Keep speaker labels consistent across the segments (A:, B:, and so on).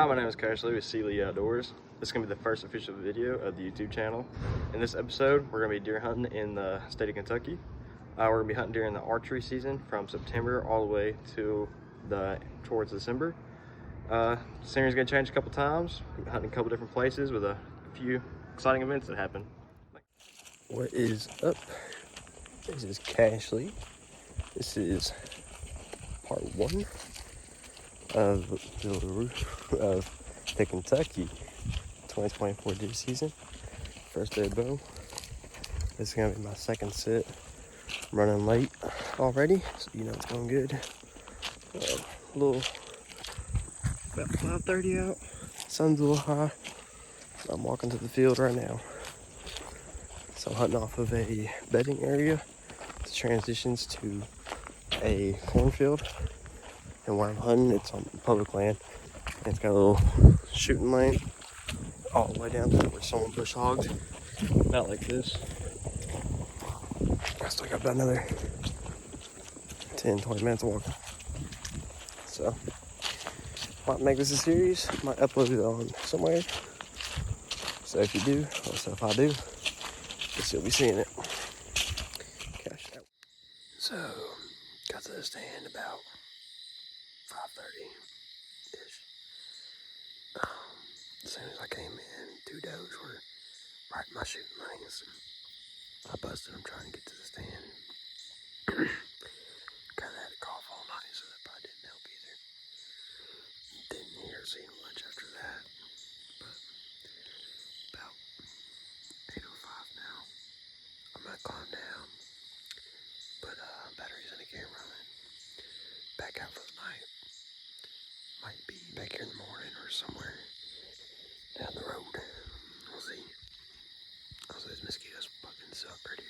A: Hi, my name is Ashley with Sealy Outdoors. This is going to be the first official video of the YouTube channel. In this episode, we're going to be deer hunting in the state of Kentucky. We're going to be hunting during the archery season from September all the way to towards December. Scenery's going to change a couple times. We're hunting a couple different places with a few exciting events that happen. What is up? This is Ashley. This is part one of the Kentucky 2024 deer season. First day of bow. This is gonna be my second sit. I'm running late already, so you know it's going good. About 5:30 out. Sun's a little high. So I'm walking to the field right now. So I'm hunting off of a bedding area. It transitions to a cornfield. And where I'm hunting, it's on public land. And it's got a little shooting lane all the way down to where someone bush hogged. Not like this. I still got about another 10-20 minutes of walking. So, might make this a series. Might upload it on somewhere. So if you do, or so if I do, guess you'll be seeing it. Cash out. So, got to the stand about 5:30-ish. As soon as I came in, two does were right in my shooting lanes. I busted them trying to get to the stand. Kind of had a cough all night, so that probably didn't help either. Didn't hear or see much after that. But about 8:05 now. I'm gonna calm down. Put batteries in the camera and back out for the night. Might be back here in the morning or somewhere down the road. We'll see. Also, these mosquitoes fucking suck right here.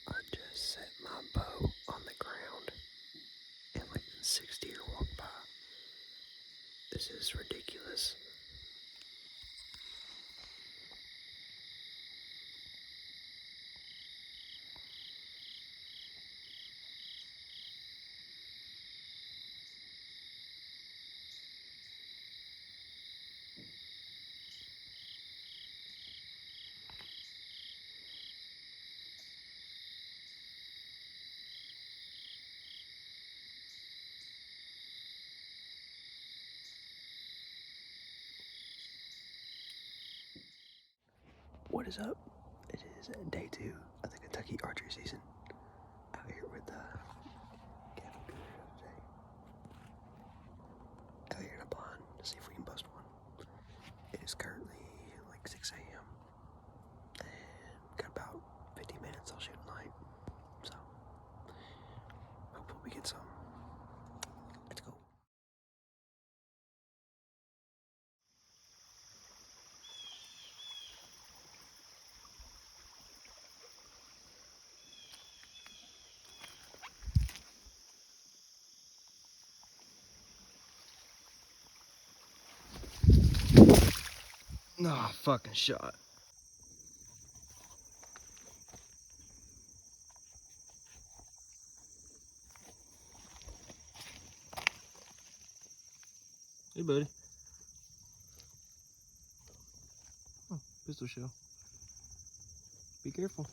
A: I just set my bow on the ground and like 6 deer walked by. This is ridiculous. What is up? It is day 2 of the Kentucky archery season. Out here with Gavin today. Out here in a pond to see if we can bust one. It is currently like 6 a.m. and got about 50 minutes I'll shoot tonight. So hopefully we get some. Let's go. Nah, fucking shot. Hey, buddy. Oh, pistol shell. Be careful.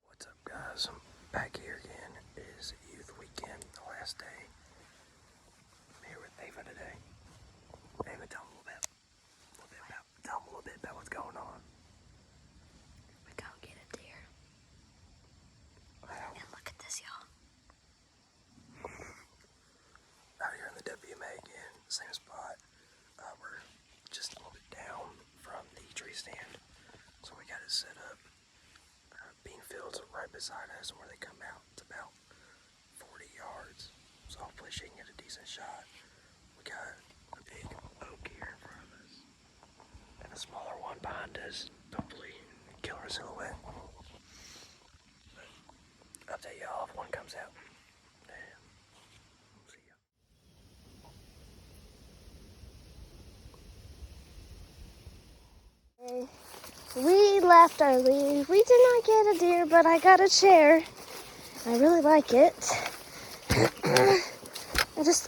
A: What's up, guys? I'm back here again. It is youth weekend, the last day. I'm here with Ava today. Ava, tell them a little bit about what's going tree stand. So we got it set up. Bean fields right beside us where they come out. It's about 40 yards. So hopefully she can get a decent shot. We got a big oak here in front of us. And a smaller one behind us. Hopefully kill her silhouette. But I'll tell y'all if one comes out. See ya.
B: We left early. We did not get a deer, but I got a chair. I really like it.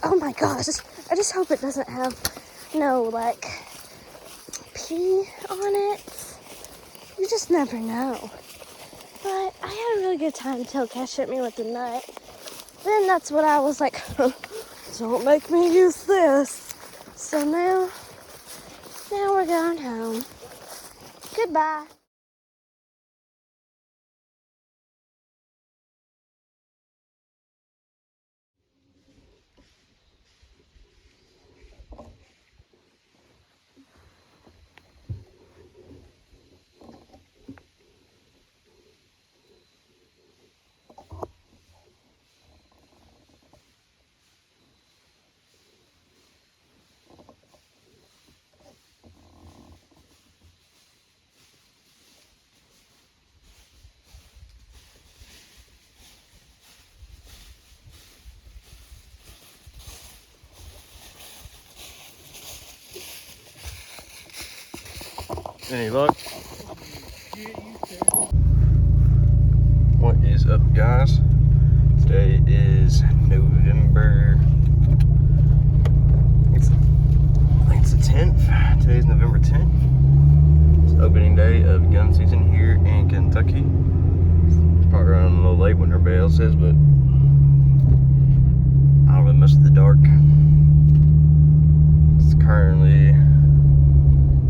B: Oh my gosh, I just hope it doesn't have no, like, pee on it. You just never know. But I had a really good time until Cash hit me with the nut. Then that's what I was like, don't make me use this. So now we're going home. Goodbye.
A: Any luck? What is up, guys? Today is November. I think it's the 10th. Today's November 10th. It's opening day of gun season here in Kentucky. It's probably running a little late when everybody else is, but I don't know, most of the dark. It's currently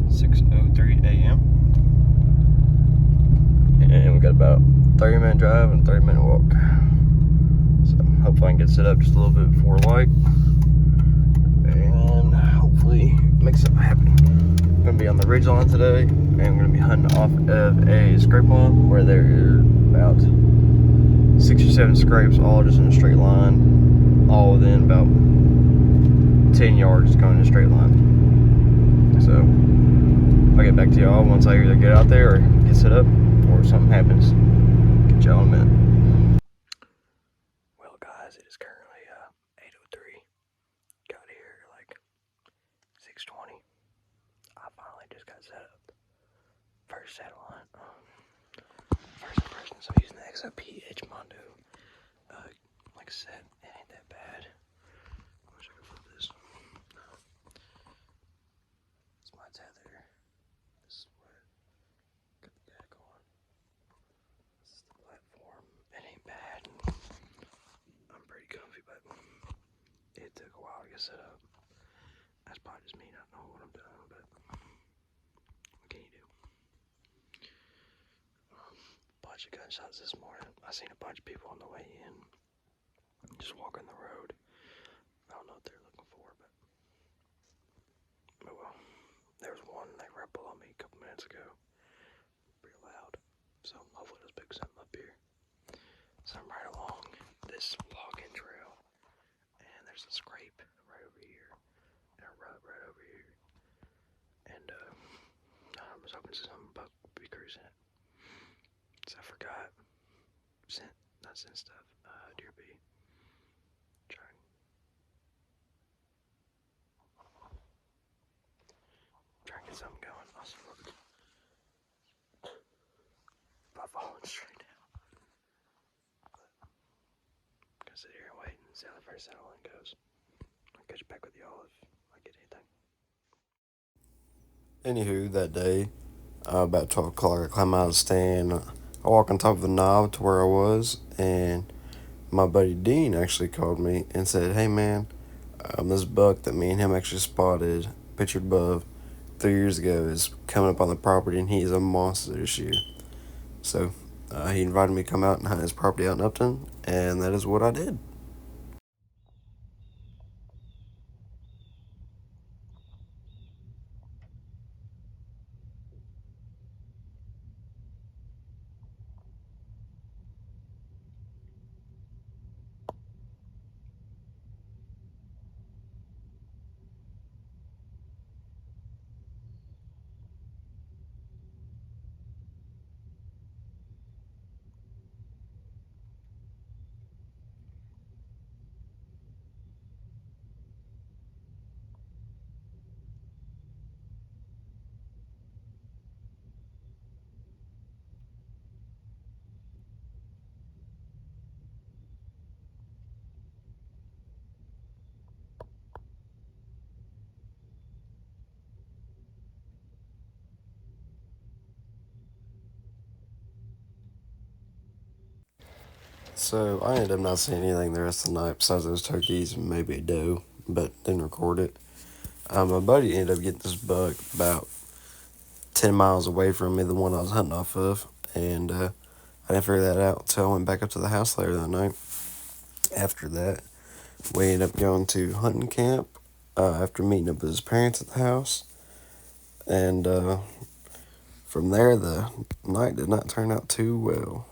A: 6:03 a.m. and we got about 30-minute drive and 30-minute walk. So hopefully I can get set up just a little bit before light and hopefully make something happen. I'm gonna be on the ridge line today and I'm gonna be hunting off of a scrape line where there are about 6 or 7 scrapes all just in a straight line, all within about 10 yards going in a straight line. So I'll get back to y'all once I either get out there or get set up or something happens. Get y'all in a minute. Well, guys, it is currently 8:03. Got here like 6:20. I finally just got set up. First satellite. First impressions of using the XOP Edgemondo. Like I said, it ain't that bad. I wish I could flip this. No. It's my tether. This is what got the back on. This is the platform. It ain't bad. I'm pretty comfy, but it took a while to get set up. That's probably just me not knowing what I'm doing, but what can you do? Bunch of gunshots this morning. I seen a bunch of people on the way in, just walking the road. I don't know what they're looking for, but oh well. There was one like right below me a couple minutes ago. Pretty loud. So hopefully those pick something up here. So I'm right along this walking trail, and there's a scrape right over here, and a rut right over here. And I was hoping some buck would be cruising it. So I forgot. Not sent stuff. Deer B. Try and get something going. Also, look. If I fall straight down. But I'm gonna sit here and wait and see how the first satellite goes. I'll catch back with y'all if I get anything. Anywho, that day, about 12 o'clock, I climb out of the stand. I walk on top of the knob to where I was, and my buddy Dean actually called me and said, hey man, this buck that me and him actually spotted, pictured above, 3 years ago, is coming up on the property, and he is a monster this year. So he invited me to come out and hunt his property out in Upton, and that is what I did.
C: So I ended up not seeing anything the rest of the night besides those turkeys and maybe a doe, but didn't record it. My buddy ended up getting this buck about 10 miles away from me, the one I was hunting off of, and I didn't figure that out until I went back up to the house later that night. After that, we ended up going to hunting camp after meeting up with his parents at the house, and from there, the night did not turn out too well.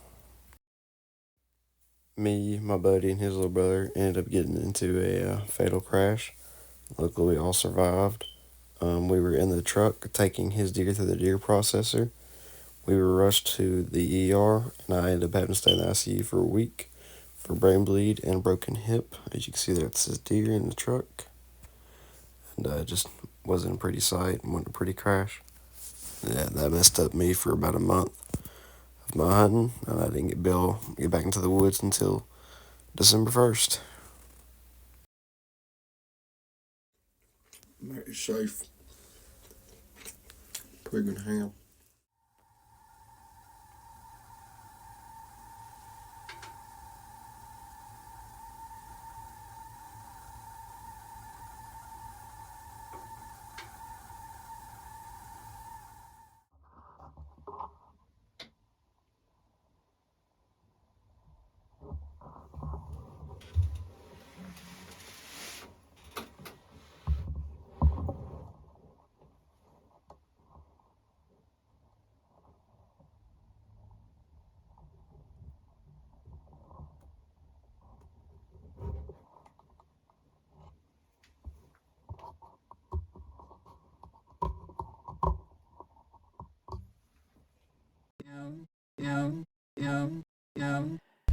C: Me, my buddy, and his little brother ended up getting into a fatal crash. Luckily, we all survived. We were in the truck taking his deer through the deer processor. We were rushed to the ER, and I ended up having to stay in the ICU for a week for brain bleed and broken hip. As you can see, that's his deer in the truck. And it just wasn't a pretty sight and wasn't a pretty crash. Yeah, that messed up me for about a month of my hunting, and I didn't get back into the woods until December 1st. Very safe. Pig and ham.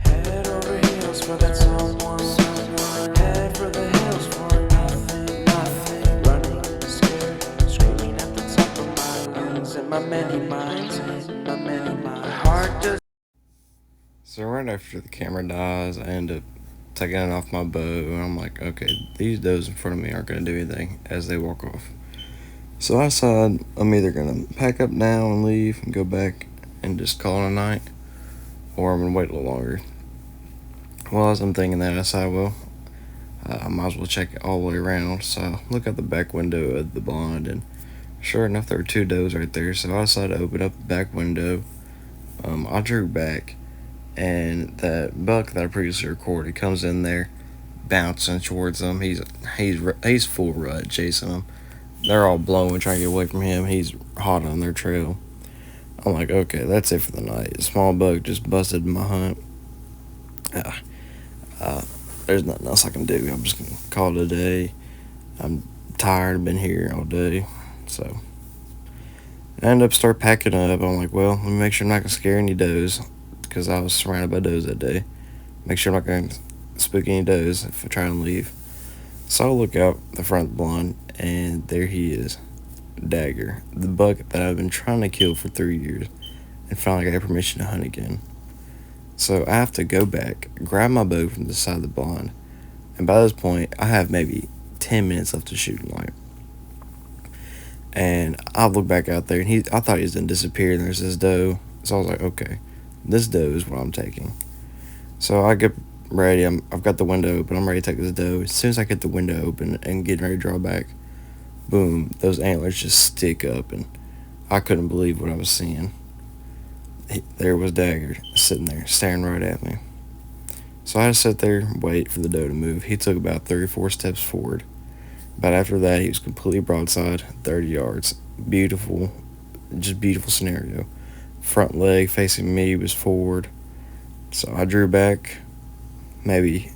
D: Head over heels for that someone. Head for the hills for nothing. Running, scared, screaming at the top of my lungs. In my many minds, my heart just.
C: So right after the camera dies, I end up taking it off my bow, and I'm like, okay, these does in front of me aren't going to do anything as they walk off. So I decide I'm either going to pack up now and leave and go back and just call it a night, or I'm going to wait a little longer. Well, as I'm thinking that, I decided, well, I might as well check it all the way around. So I look out the back window of the blind, and sure enough, there were two does right there. So I decided to open up the back window. I drew back, and that buck that I previously recorded comes in there, bouncing towards them. He's full rut chasing them. They're all blowing, trying to get away from him. He's hot on their trail. I'm like, okay, that's it for the night. A small buck just busted my hunt. There's nothing else I can do. I'm just gonna call it a day. I'm tired. I've been here all day, so I end up start packing up. I'm like, well, let me make sure I'm not gonna scare any does, because I was surrounded by does that day. Make sure I'm not gonna spook any does if I try and leave. So I look out the front blind, and there he is, Dagger, the buck that I've been trying to kill for 3 years, and finally got permission to hunt again. So I have to go back, grab my bow from the side of the blind, and by this point, I have maybe 10 minutes left of shooting light. And I look back out there, and I thought he was going to disappear, and there's this doe. So I was like, okay, this doe is what I'm taking. So I get ready. I've got the window open. I'm ready to take this doe. As soon as I get the window open and getting ready to draw back, boom, those antlers just stick up, and I couldn't believe what I was seeing. There was Dagger sitting there, staring right at me. So I had to sit there and wait for the doe to move. He took about 3 or 4 steps forward. But after that, he was completely broadside, 30 yards. Beautiful, just beautiful scenario. Front leg facing me was forward. So I drew back, maybe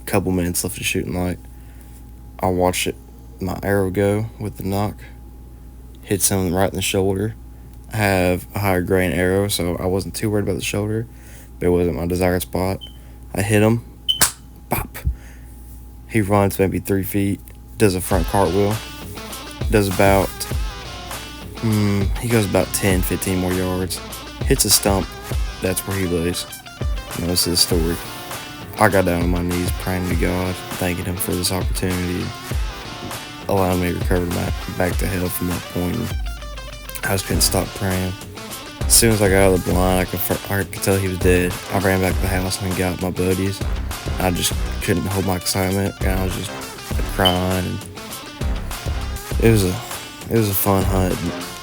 C: a couple minutes left of shooting light. I watched my arrow go with the knock. Hit someone right in the shoulder. I have a higher grain arrow, so I wasn't too worried about the shoulder, but it wasn't my desired spot. I hit him. Pop. He runs maybe 3 feet. Does a front cartwheel. Does about, he goes about 10, 15 more yards. Hits a stump. That's where he lays. And this is the story. I got down on my knees praying to God, thanking him for this opportunity, allowing me to recover back to health from that point. I just couldn't stop praying. As soon as I got out of the blind, I could tell he was dead. I ran back to the house and got my buddies. I just couldn't hold my excitement, and I was just crying. And it was a fun hunt.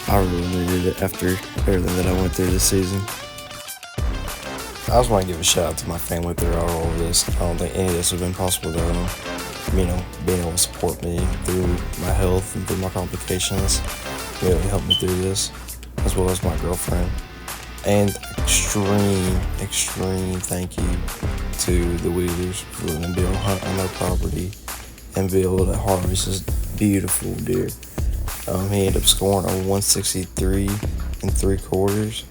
C: I really needed it after everything that I went through this season. I just want to give a shout out to my family throughout all of this. I don't think any of this would have been possible without them. Being able to support me through my health and through my complications really helped me through this, as well as my girlfriend. And extreme thank you to the Wheelers for letting me be able to hunt on their property and be able to harvest this beautiful deer. He ended up scoring a 163 3/4.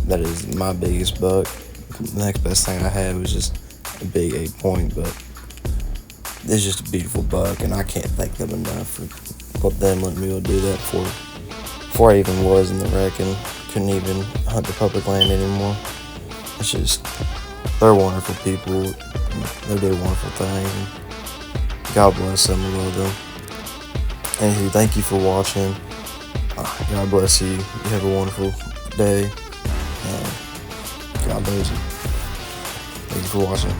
C: That is my biggest buck. The next best thing I had was just a big 8-point, but it's just a beautiful buck, and I can't thank them enough for them letting me be able to do that before I even was in the wreck and couldn't even hunt the public land anymore. It's just, they're wonderful people. They do wonderful things. God bless them. I love them. Anywho, thank you for watching. God bless you. You have a wonderful day. And God bless you. Thank you for watching.